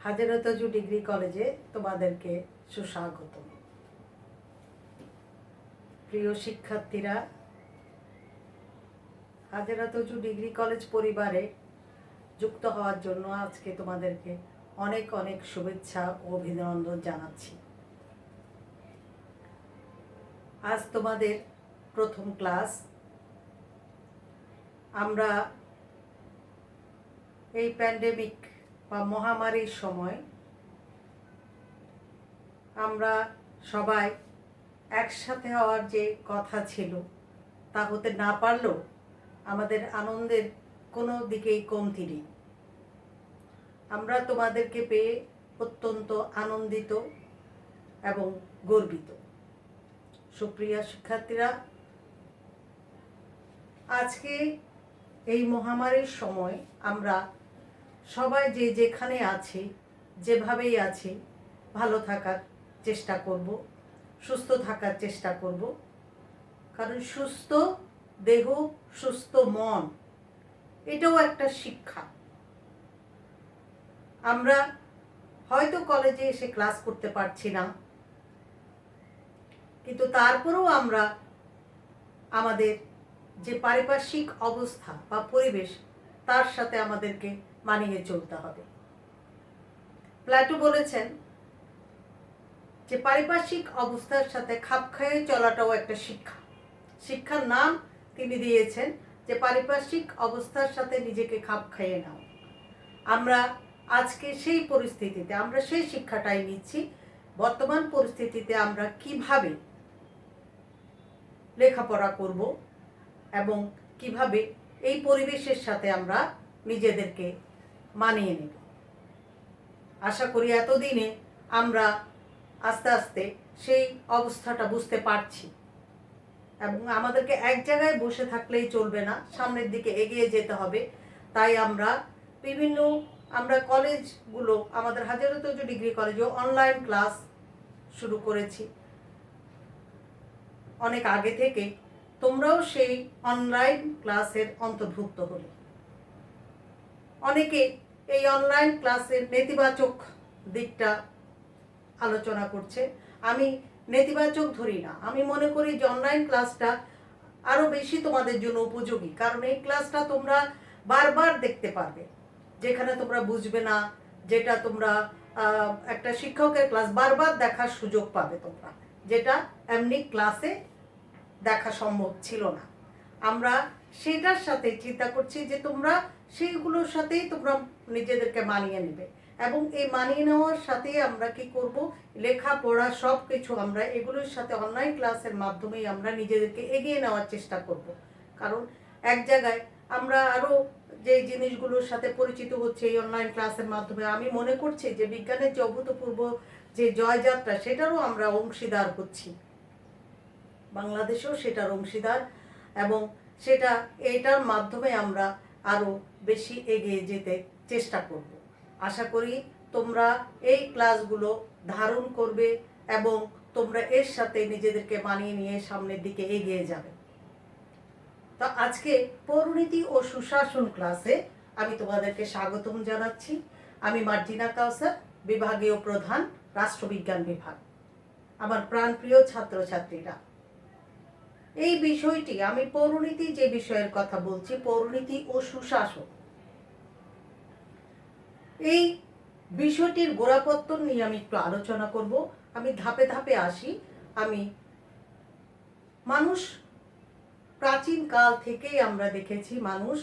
হাজারাতজু degree কলেজে তোমাদেরকে সুস্বাগত। প্রিয় শিক্ষার্থীরা, হাজারাতজু ডিগ্রি কলেজ পরিবারে যুক্ত হওয়ার জন্য আজকে তোমাদেরকে অনেক অনেক শুভেচ্ছা ও অভিনন্দন জানাচ্ছি। আজ তোমাদের প্রথম ক্লাস। আমরা এই প্যান্ডেমিক বা মহামারীর সময় আমরা সবাই একসাথে হওয়ার যে কথা ছিল তা হতে না পারলেও আমাদের আনন্দের কোনো দিকেই কমতি নেই। আমরা তোমাদেরকে পেয়ে অত্যন্ত আনন্দিত এবং গর্বিত। সুপ্রিয় শিক্ষার্থীরা, আজকে এই মহামারীর সময় আমরা সবাই যে যেখানে আছি, যেভাবেই আছি, ভালো থাকার চেষ্টা করব, সুস্থ থাকার চেষ্টা করব। কারণ সুস্থ দেহ, সুস্থ মন, এটাও একটা শিক্ষা। আমরা হয়তো কলেজে এসে ক্লাস করতে পারছি না, কিন্তু তারপরেও আমরা আমাদের যে পারিপার্শ্বিক অবস্থা বা পরিবেশ, তার সাথে আমাদেরকে মানিয়ে চলতে হবে। প্লাটো বলেছেন যে পারিপার্শ্বিক অবস্থার সাথে খাপ খাইয়ে চলাটাও একটা শিক্ষা। শিক্ষার নাম তিনি দিয়েছেন যে পারিপার্শ্বিক অবস্থার সাথে নিজেকে খাপ খাইয়ে নাও। আমরা আজকে সেই পরিস্থিতিতে আমরা সেই শিক্ষাটাই নিচ্ছি। বর্তমান পরিস্থিতিতে আমরা কিভাবে লেখাপড়া করব এবং কিভাবে এই পরিবেশের সাথে আমরা নিজেদেরকে মানিয়ে নেব। আশা করি এতদিনে আমরা আস্তে আস্তে সেই অবস্থাটা বুঝতে পারছি এবং আমাদেরকে এক জায়গায় বসে থাকলেই চলবে না, সামনের দিকে এগিয়ে যেতে হবে। তাই আমরা কলেজগুলো, আমাদের হাজারাতজু ডিগ্রি কলেজেও অনলাইন ক্লাস শুরু করেছি অনেক আগে থেকে। তোমরাও সেই অনলাইন ক্লাসের অন্তর্ভুক্ত হলে। অনেকে এই অনলাইন ক্লাসের নেতিবাচক দিকটা আলোচনা করছে। আমি নেতিবাচক ধরি না। আমি মনে করি যে অনলাইন ক্লাসটা আরও বেশি তোমাদের জন্য উপযোগী। কারণ এই ক্লাসটা তোমরা বারবার দেখতে পারবে। যেখানে তোমরা বুঝবে না, যেটা তোমরা একটা শিক্ষকের ক্লাস বারবার দেখার সুযোগ পাবে তোমরা, যেটা এমনি ক্লাসে দেখা সম্ভব ছিল না। আমরা সেটার সাথে চিন্তা করছি যে তোমরা সেইগুলোর সাথেই তোমরা নিজেদেরকে মানিয়ে নেবে এবং এই মানিয়ে নেওয়ার সাথে আমরা কি করব, লেখাপড়া সব কিছু আমরা এগুলোর সাথে অনলাইন ক্লাসের মাধ্যমেই আমরা নিজেদেরকে এগিয়ে নেওয়ার চেষ্টা করব। কারণ এক জায়গায় আমরা আরও যে জিনিসগুলোর সাথে পরিচিত হচ্ছে এই অনলাইন ক্লাসের মাধ্যমে, আমি মনে করছি যে বিজ্ঞানের যে অভূতপূর্ব যে জয়যাত্রা, সেটারও আমরা অংশীদার হচ্ছি। বাংলাদেশেও সেটার অংশীদার এবং এটার মাধ্যমে আমরা আরও বেশি এগিয়ে যেতে চেষ্টা করব। আশা করি তোমরা এই ক্লাসগুলো ধারণ করবে এবং তোমরা এর সাথে নিজেদেরকে মানিয়ে নিয়ে সামনের দিকে এগিয়ে যাবে। তো আজকে পৌরনীতি ও সুশাসন ক্লাসে আমি তোমাদেরকে স্বাগতম জানাচ্ছি। আমি মার্জিনা কাউসার, বিভাগীয় প্রধান, রাষ্ট্রবিজ্ঞান বিভাগ। আমার প্রাণপ্রিয় ছাত্রছাত্রীরা, এই বিষয়টি, আমি পৌরনীতি যে বিষয়ের কথা বলছি, পৌরনীতি ও সুশাসন, এই বিষয়টির গোড়াপত্তন নিয়ে আমি একটু আলোচনা করব। আমি ধাপে ধাপে আসি। মানুষ প্রাচীন কাল থেকেই আমরা দেখেছি মানুষ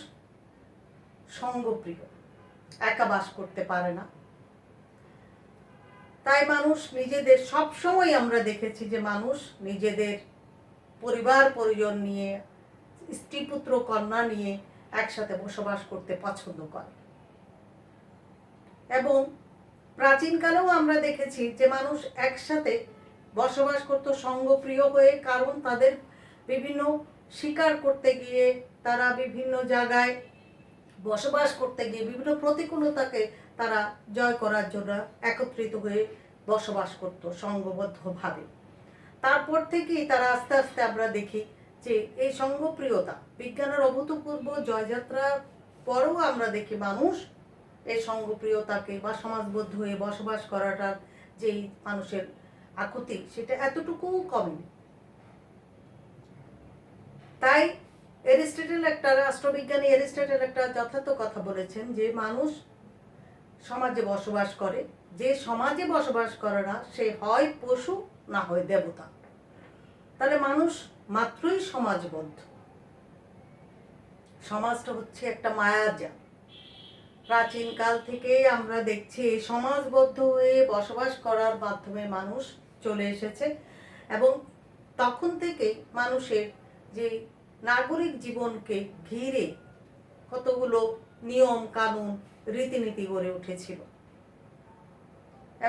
সঙ্গপ্রিয়, একা বাস করতে পারে না। তাই মানুষ নিজেদের, সবসময় আমরা দেখেছি যে মানুষ নিজেদের পরিবার পরিজন নিয়ে, স্ত্রী পুত্র কন্যা নিয়ে একসাথে বসবাস করতে পছন্দ করে। এবং প্রাচীনকালেও আমরা দেখেছি যে মানুষ একসাথে বসবাস করত সঙ্গপ্রিয় হয়ে। কারণ তাদের বিভিন্ন শিকার করতে গিয়ে, তারা বিভিন্ন জায়গায় বসবাস করতে গিয়ে বিভিন্ন প্রতিকূলতাকে তারা জয় করার জন্য একত্রিত হয়ে বসবাস করত সঙ্গবদ্ধভাবে। তারপর থেকেই তারা আস্তে আস্তে আমরা দেখি যে এই সঙ্গপ্রিয়তা, বিজ্ঞানের অভূতপূর্ব জয়যাত্রার পরেও আমরা দেখি মানুষ এই সঙ্গপ্রিয়তাকে বা সমাজবদ্ধ হয়ে বসবাস করাটার যেই মানুষের আকুতি, সেটা এতটুকুও কমেনি। তাই রাষ্ট্রবিজ্ঞানী এরিস্টটল একটা যথার্থ কথা বলেছেন যে মানুষ সমাজে বসবাস করে, যে সমাজে বসবাস করে না সে হয় পশু না হয় দেবতা। তাহলে মানুষ মাত্রই সমাজবদ্ধ। সমাজটা হচ্ছে একটা মায়াজাল। প্রাচীনকাল থেকেই আমরা দেখছি সমাজবদ্ধ হয়ে বসবাস করার মাধ্যমে মানুষ চলে এসেছে, এবং তখন থেকে মানুষের যে নাগরিক জীবনকে ঘিরে কতগুলো নিয়ম কানুন রীতিনীতি গড়ে উঠেছিল।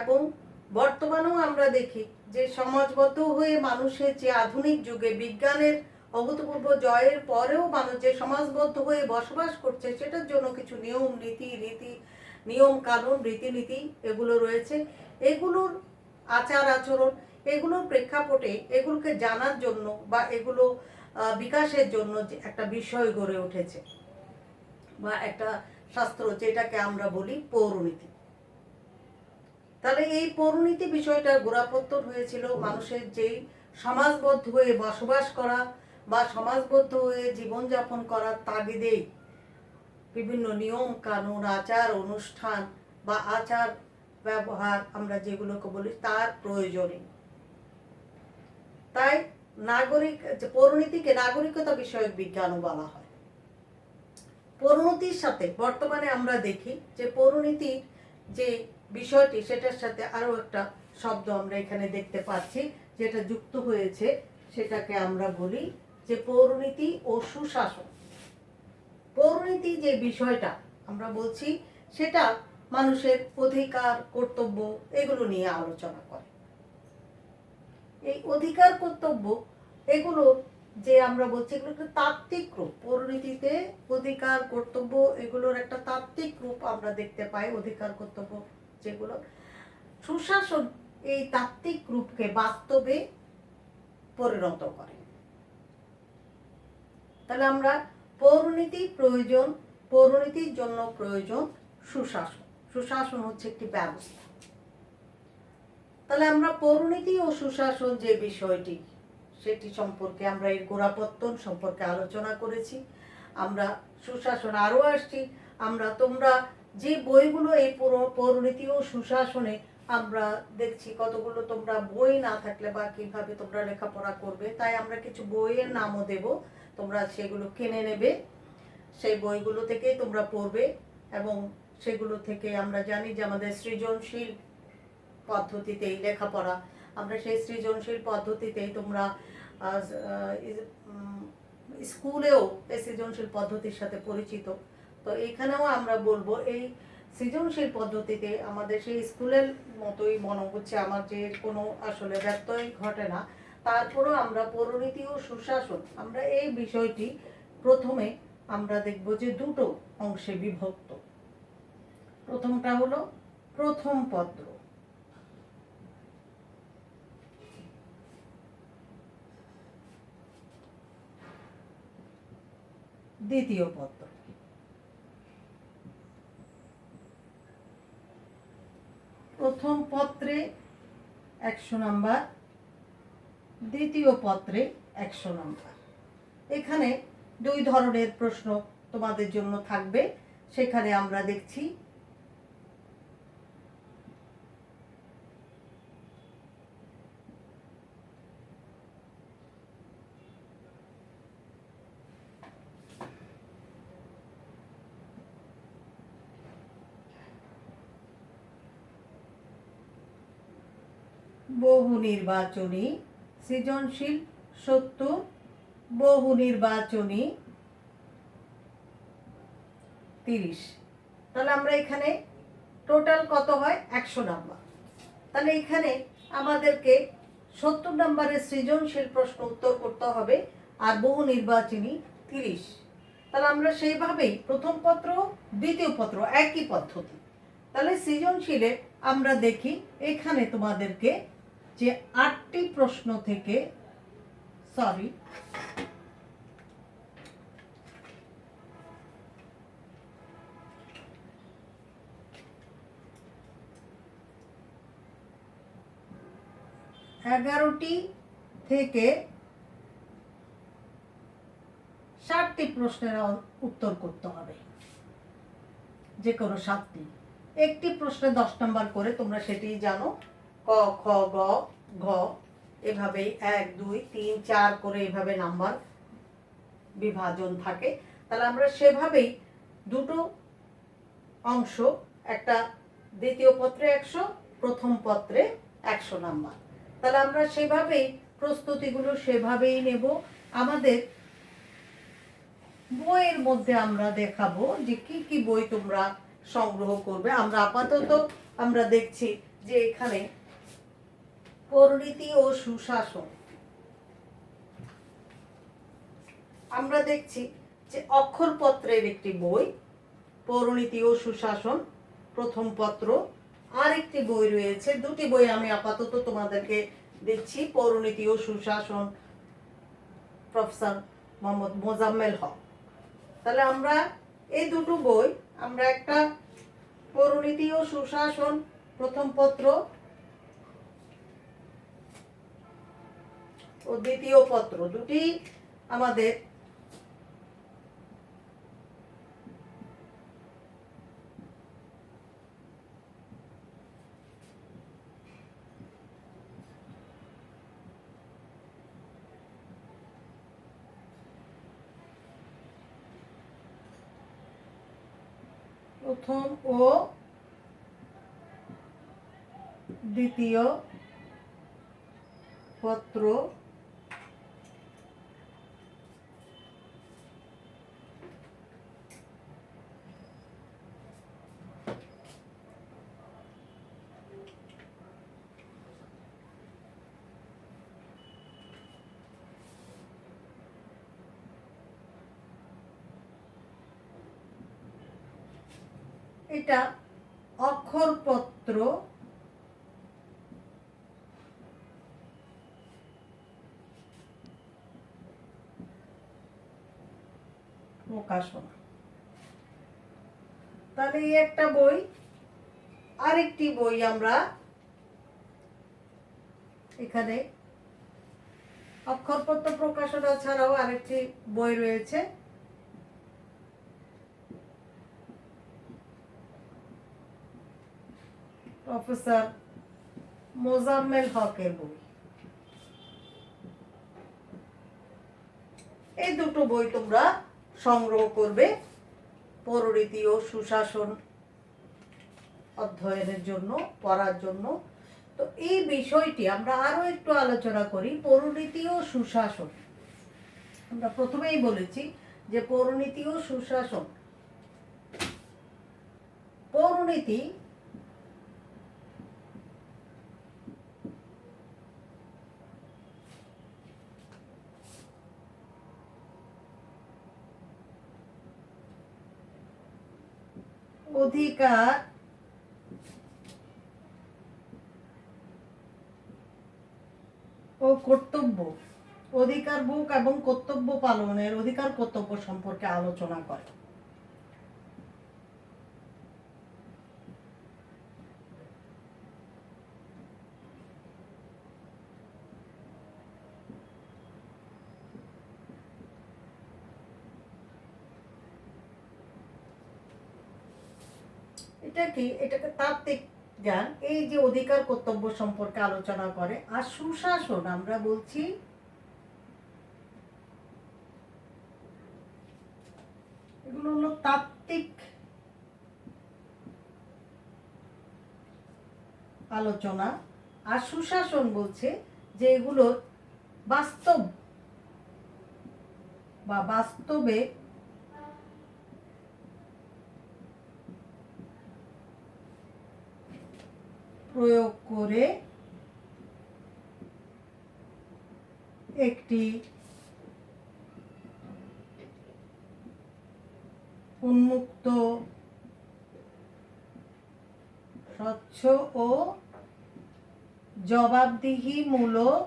এবং বর্তমানেও আমরা দেখি যে সমাজবদ্ধ হয়ে মানুষের যে আধুনিক যুগে বিজ্ঞানের অভূতপূর্ব জয়ের পরেও মানুষ যে সমাজবদ্ধ হয়ে বসবাস করছে, সেটার জন্য কিছু নিয়ম কানুন রীতিনীতি এগুলো রয়েছে। এগুলোর আচার আচরণ, এগুলোর প্রেক্ষাপটে এগুলোকে জানার জন্য বা এগুলো বিকাশের জন্য যে একটা বিষয় গড়ে উঠেছে বা একটা শাস্ত্র, যেটাকে আমরা বলি পৌরনীতি। তাহলে এই পৌরনীতি বিষয়টার গোড়াপত্তন হয়েছিল মানুষের যেই সমাজবদ্ধ হয়ে বসবাস করা বা সমাজবদ্ধ হয়ে জীবনযাপন করার তাগিদেই বিভিন্ন নিয়ম কানুন আচার অনুষ্ঠান বা আচার ব্যবহার আমরা যেগুলোকে বলি তার প্রয়োজনে। তাই পৌরনীতিকে নাগরিকতা বিষয়ক বিজ্ঞানও বলা হয়। পৌরনীতির সাথে বর্তমানে আমরা দেখি যে পৌরনীতির যে বিষয়টি, সেটার সাথে আরো একটা শব্দ আমরা এখানে দেখতে পাচ্ছি যেটা যুক্ত হয়েছে, সেটাকে আমরা বলি যে পৌরনীতি ও সুশাসন। পৌরনীতি যে বিষয়টা আমরা বলছি, সেটা মানুষের অধিকার কর্তব্য এগুলো নিয়ে আলোচনা করে। এই অধিকার কর্তব্য এগুলো যে আমরা বলছি, এগুলো একটা তাত্ত্বিক রূপ। পৌরনীতিতে অধিকার কর্তব্য এগুলোর একটা তাত্ত্বিক রূপ আমরা দেখতে পাই। অধিকার কর্তব্য যেগুলো, সুশাসন এই তাত্ত্বিক রূপকে বাস্তবে পরিণত করে। তাহলে আমরা পৌরনীতির জন্য প্রয়োজন সুশাসন। সুশাসন হচ্ছে একটি ব্যবস্থা। তাহলে আমরা পৌরনীতি ও সুশাসন যে বিষয়টি, সেটি সম্পর্কে আমরা এর গোড়াপত্তন সম্পর্কে আলোচনা করেছি। আমরা সুশাসন আরও আসছি। তোমরা যে বইগুলো এই পৌরনীতি ও সুশাসনে আমরা দেখছি, কতগুলো তোমরা বই না থাকলে বা কিভাবে তোমরা লেখাপড়া করবে, তাই আমরা কিছু বইয়ের নামও দেব, তোমরা সেগুলো কিনে নেবে। সেই বইগুলো থেকেই তোমরা পড়বে, এবং সেগুলো থেকে আমরা জানি যে আমাদের সৃজনশীল পদ্ধতিতেই লেখাপড়া, আমরা সেই সৃজনশীল পদ্ধতিতেই তোমরা স্কুলেও এই সৃজনশীল পদ্ধতির সাথে পরিচিত। তো এখানেও আমরা বলবো এই সৃজনশীল পদ্ধতিতে আমাদের সেই স্কুলের মতোই মনে হচ্ছে, আমার যে কোনো আসলে ব্যত্যয় ঘটে না। তারপরেও আমরা পৌরনীতি ও সুশাসন, আমরা এই বিষয়টি প্রথমে আমরা দেখব যে দুটো অংশে বিভক্ত। প্রথমটা হলো প্রথম পত্র, দ্বিতীয় পত্র। প্রথম পত্রে 100 নাম্বার, দ্বিতীয় পত্রে 100 নাম্বার। এখানে দুই ধরনের প্রশ্ন তোমাদের জন্য থাকবে। সেখানে আমরা দেখছি বহু নির্বাচনী, সৃজনশীল 70, বহু নির্বাচনী 30। তাহলে আমরা এখানে টোটাল কত হয়? 100 নাম্বার। তাহলে এখানে আমাদেরকে 70 নাম্বারের সৃজনশীল প্রশ্ন উত্তর করতে হবে, আর বহু নির্বাচনী 30। তাহলে আমরা সেইভাবেই প্রথম পত্র দ্বিতীয় পত্র একই পদ্ধতি। তাহলে সৃজনশীলে আমরা দেখি এখানে তোমাদেরকে যে 8টি প্রশ্ন থেকে 11টি থেকে 7টি প্রশ্নের উত্তর করতে হবে, যে কোনো 7টি। একটি প্রশ্নে 10 নাম্বার করে, তোমরা সেটি জানো। ক, খ, গ, ঘ, এভাবে 1 2 3 4 করে এভাবে নাম্বার বিভাজন থাকে। তাহলে আমরা সেভাবেই দুটো অংশ, একটা দ্বিতীয় পত্রে 100, প্রথম পত্রে 100 নাম্বার। তাহলে আমরা সেভাবেই প্রস্তুতিগুলো সেভাবেই নেব। আমাদের বইয়ের মধ্যে আমরা দেখাবো যে কি কি বই তোমরা সংগ্রহ করবে। আমরা আপাতত আমরা দেখছি যে এখানে পরিণীতি ও সুশাসন, আমরা দেখছি যে অক্ষরপত্রের একটি বই, পরিণীতি ও সুশাসন প্রথম পত্র। আর একটি বই রয়েছে, দুটি বই আমি আপাতত তোমাদেরকে দিচ্ছি, পরিণীতি ও সুশাসন, প্রফেসর মোহাম্মদ মোজাম্মেল হক। তাহলে আমরা এই দুটো বই, আমরা একটা পরিণীতি ও সুশাসন প্রথম পত্র ও দ্বিতীয় পত্র দুটি আমাদের প্রথম ও দ্বিতীয় পত্র এটা অক্ষরপত্র প্রকাশনা। তাহলে এই একটা বই। আরেকটি বই আমরা এখানে অক্ষরপত্র প্রকাশনা ছাড়াও আরেকটি বই রয়েছে, প্রফেসর মোজাম্মেল হকের বই। এই দুটো বই তোমরা সংগ্রহ করবে পরিণীতি ও সুশাসন অধ্যয়নের জন্য, পড়ার জন্য। তো এই বিষয়টি আমরা আরো একটু আলোচনা করি। পরিণীতি ও সুশাসন, আমরা প্রথমেই বলেছি যে পরিণীতি ও সুশাসন, পরিণীতি অধিকার ও কর্তব্য, অধিকার ভোগ এবং কর্তব্য পালনের, অধিকার কর্তব্য সম্পর্কে আলোচনা করে। এটা কি, এটাকে তাত্ত্বিক জ্ঞান। এই যে অধিকার কর্তব্য সম্পর্কে আলোচনা করে। আর সুশাসন আমরা বলছি এগুলো হলো তাত্ত্বিক আলোচনা। আর সুশাসন বলছে যে এগুলোর বাস্তব বা বাস্তবে প্রয়োগ করে একটি উন্মুক্ত, স্বচ্ছ ও জবাবদিহিমূলক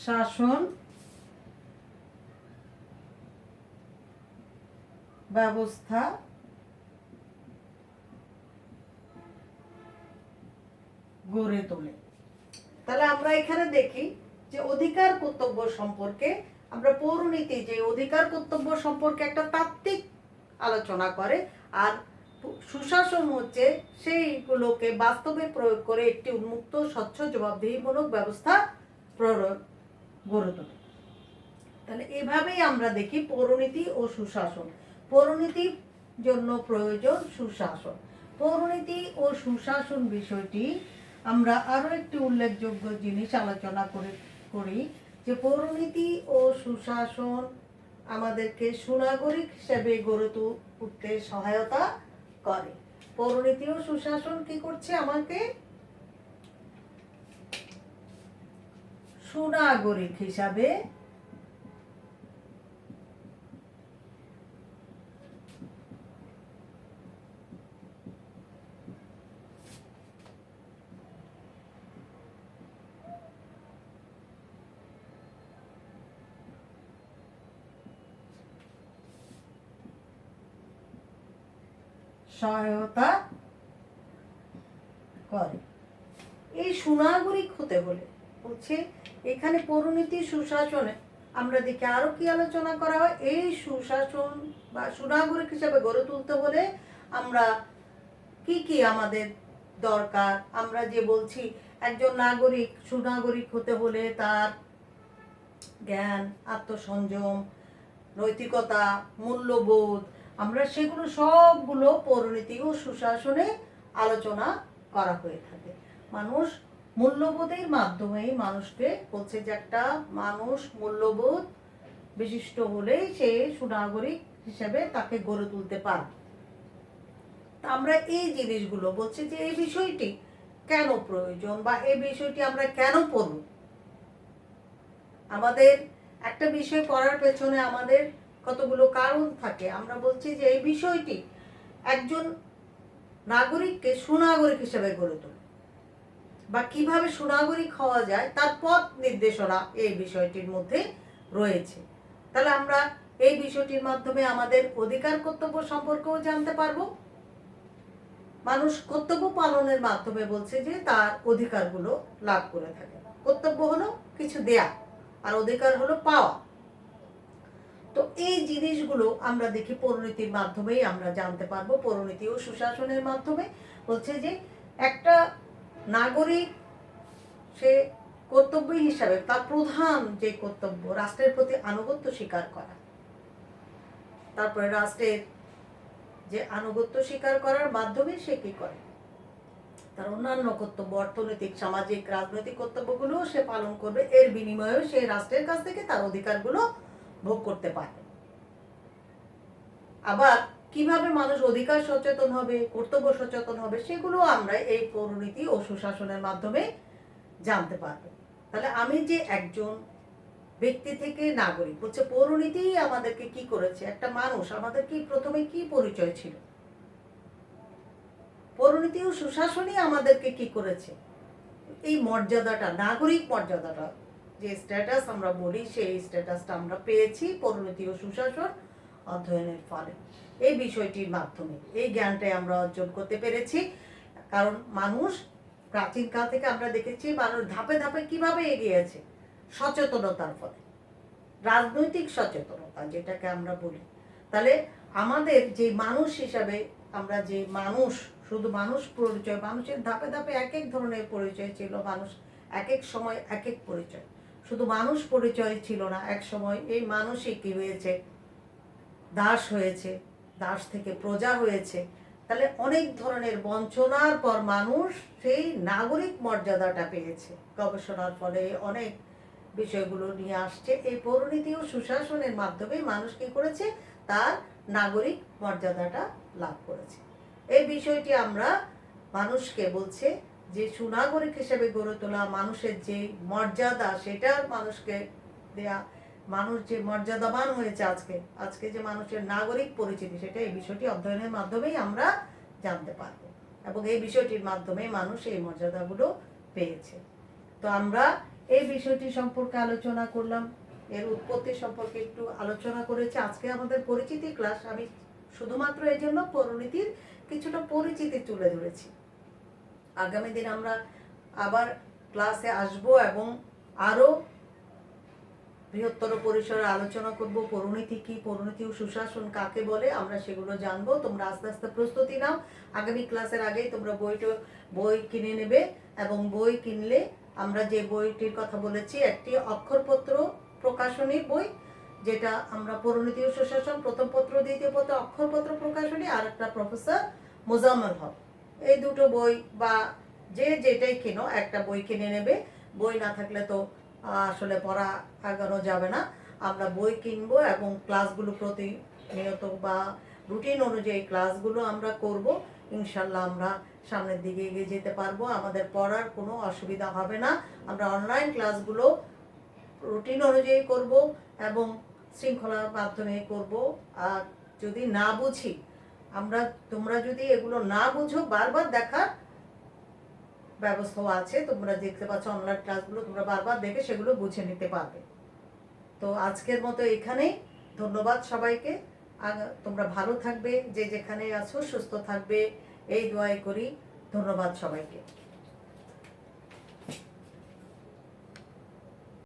শাসন ব্যবস্থা গড়ে তোলে। তাহলে আমরা এখানে দেখি যে অধিকার কর্তব্য সম্পর্কে আমরা পৌরনীতি যে অধিকার কর্তব্য সম্পর্কে একটা তাত্ত্বিক আলোচনা করে, আর সুশাসন হচ্ছে সেইগুলোকে বাস্তবে প্রয়োগ করে একটি উন্মুক্ত স্বচ্ছ জবাবদিহিমূলক ব্যবস্থা গড়ে তোলে। তাহলে এভাবেই আমরা দেখি পৌরনীতি ও সুশাসন। পৌরনীতির জন্য প্রয়োজন সুশাসন। পৌরনীতি ও সুশাসন বিষয়টি আমরা আরো একটি উল্লেখযোগ্য জিনিস আলোচনা করি যে পৌরনীতি ও সুশাসন আমাদেরকে সুনাগরিক হিসেবে গড়ে উঠতে সহায়তা করে। পৌরনীতি ও সুশাসন কি করছে? আমাকে সুনাগরিক হিসাবে সহায়তা করে। এই সুনাগরিক হতে হলে হচ্ছে এখানে পৌরনীতি সুশাসনে আমরা দেখি আরো কি আলোচনা করা হয়। এই সুশাসন বা সুনাগরিক হিসেবে গড়ে তুলতে হলে আমরা কি কি আমাদের দরকার, আমরা যে বলছি একজন নাগরিক সুনাগরিক হতে হলে তার জ্ঞান, আত্মসংযম, নৈতিকতা, মূল্যবোধ, আমরা সেগুলো সবগুলো পৌরনীতি ও সুশাসনে আলোচনা করা হয়ে থাকে। মানুষ মূল্যবোধের মাধ্যমেই মানুষকে বলছে যে একটা মানুষ মূল্যবোধ বিশিষ্ট হলেই সে সুনাগরিক হিসেবে তাকে গড়ে তুলতে পারবে। আমরা এই জিনিসগুলো বলছি যে এই বিষয়টি কেন প্রয়োজন বা এই বিষয়টি আমরা কেন পড়ব। আমাদের একটা বিষয় পড়ার পেছনে আমাদের কতগুলো কারণ থাকে। আমরা বলছি যে এই বিষয়টি একজন নাগরিককে সুনাগরিক হিসেবে গড়ে তোলে বা কিভাবে সুনাগরিক হওয়া যায় তার পথ নির্দেশনা এই বিষয়টির মধ্যে রয়েছে। তাহলে আমরা এই বিষয়টির মাধ্যমে আমাদের অধিকার কর্তব্য সম্পর্কেও জানতে পারবো। মানুষ কর্তব্য পালনের মাধ্যমে বলছে যে তার অধিকারগুলো লাভ করে থাকে। কর্তব্য হলো কিছু দেয়া আর অধিকার হলো পাওয়া। তো এই জিনিসগুলো আমরা দেখি পৌরনীতির মাধ্যমেই আমরা জানতে পারবো। পৌরনীতি ও সুশাসনের মাধ্যমে বলছে যে একটা নাগরিক সে কর্তব্য হিসাবে তার প্রধান যে কর্তব্য রাষ্ট্রের প্রতি আনুগত্য স্বীকার করা। তারপরে রাষ্ট্রের যে আনুগত্য স্বীকার করার মাধ্যমে সে কি করে, তার অন্যান্য কর্তব্য অর্থনৈতিক, সামাজিক, রাজনৈতিক কর্তব্যগুলো সে পালন করবে। এর বিনিময়েও সে রাষ্ট্রের কাছ থেকে তার অধিকারগুলো ভোগ করতে পারে। আবার কিভাবে মানুষ অধিকার সচেতন হবে, কর্তব্য সচেতন হবে, সেগুলো আমরা এই পৌরনীতি ও সুশাসনের মাধ্যমে জানতে পারবো। তাহলে আমি যে একজন ব্যক্তি থেকে নাগরিক বলছে পৌরনীতি আমাদেরকে কি করেছে, একটা মানুষ আমাদের কি প্রথমে কি পরিচয় ছিল, পৌরনীতি ও সুশাসনই আমাদেরকে কি করেছে, এই মর্যাদাটা, নাগরিক মর্যাদাটা, যে স্ট্যাটাস আমরা বলি সেই স্ট্যাটাসটা আমরা পেয়েছি পৌরনীতি ও সুশাসন অধ্যয়নের ফলে। এই বিষয়টির মাধ্যমে এই জ্ঞানটাই আমরা অর্জন করতে পেরেছি। কারণ মানুষ প্রাচীনকাল থেকে আমরা দেখেছি মানুষ ধাপে ধাপে কিভাবে এগিয়েছে, সচেতনতার ফলে, রাজনৈতিক সচেতনতা যেটাকে আমরা বলি। তাহলে আমাদের যে মানুষ হিসাবে আমরা যে মানুষ, শুধু মানুষ পরিচয়, মানুষের ধাপে ধাপে এক এক ধরনের পরিচয় ছিল, মানুষ এক এক সময় এক এক পরিচয়, শুধু মানুষ পরিচয় ছিল না। এক সময় এই মানুষই কি হয়েছে, দাস হয়েছে, দাস থেকে প্রজা হয়েছে। তাহলে অনেক ধরনের বঞ্চনার পর মানুষ সেই নাগরিক মর্যাদাটা পেয়েছে। গবেষণার ফলে অনেক বিষয়গুলো নিয়ে আসছে। এই পৌরনীতি ও সুশাসনের মাধ্যমে মানুষ কি করেছে, তার নাগরিক মর্যাদাটা লাভ করেছে। এই বিষয়টি আমরা মানুষকে বলছে যে সুনাগরিক হিসেবে গড়ে তোলা, মানুষের যে মর্যাদা সেটা মানুষকে দেয়া, মানুষ যে মর্যাদাবান হয়েছে আজকে, আজকে যে মানুষের নাগরিক পরিচিতি, সেটা এই বিষয়টি অধ্যয়নের মাধ্যমেই আমরা জানতে পারবো এবং এই বিষয়টির মাধ্যমে মানুষ এই মর্যাদাগুলো পেয়েছে। তো আমরা এই বিষয়টি সম্পর্কে আলোচনা করলাম, এর উৎপত্তি সম্পর্কে একটু আলোচনা করেছি। আজকে আমাদের পরিচিতি ক্লাস, আমি শুধুমাত্র এই জন্য পরিণতির কিছুটা পরিচিতি তুলে ধরেছি। আগামী দিন আমরা আবার ক্লাসে আসব এবং আরও বৃহত্তর পরিসরে আলোচনা করব পরিণতি কি, পরিণতি ও সুশাসন কাকে বলে, আমরা সেগুলো জানবো। তোমরা আস্তে আস্তে প্রস্তুতি নাও। আগামী ক্লাসের আগেই তোমরা বই কিনে নেবে, এবং বই কিনলে আমরা যে বইটির কথা বলেছি একটি অক্ষরপত্র প্রকাশনীর বই, যেটা আমরা পরিণতি ও সুশাসন প্রথম পত্র দ্বিতীয় পত্র অক্ষরপত্র প্রকাশনী, আর একটা প্রফেসর মোজাম্মেল হক, এই দুটো বই বা যে যেটাই কেনো একটা বই কিনে নেবে। বই না থাকলে তো আসলে পড়া আগানো যাবে না। আমরা বই কিনবো এবং ক্লাসগুলো প্রতিনিয়ত বা রুটিন অনুযায়ী ক্লাসগুলো আমরা করব। ইনশাল্লাহ আমরা সামনের দিকে এগিয়ে যেতে পারবো, আমাদের পড়ার কোনো অসুবিধা হবে না। আমরা অনলাইন ক্লাসগুলো রুটিন অনুযায়ী করব এবং শৃঙ্খলার মাধ্যমে করব। আর যদি না বুঝি, তোমরা যদি এগুলো না বুঝো, বারবার দেখার ব্যবস্থাও আছে। তোমরা দেখতে পাচ্ছ অনলাইন ক্লাসগুলো, তোমরা বারবার দেখে সেগুলো বুঝে নিতে পারবে। তো আজকের মতো এখানেই, ধন্যবাদ সবাইকে। তোমরা ভালো থাকবে, যে যেখানে আছো সুস্থ থাকবে এই দোয়াই করি। ধন্যবাদ সবাইকে।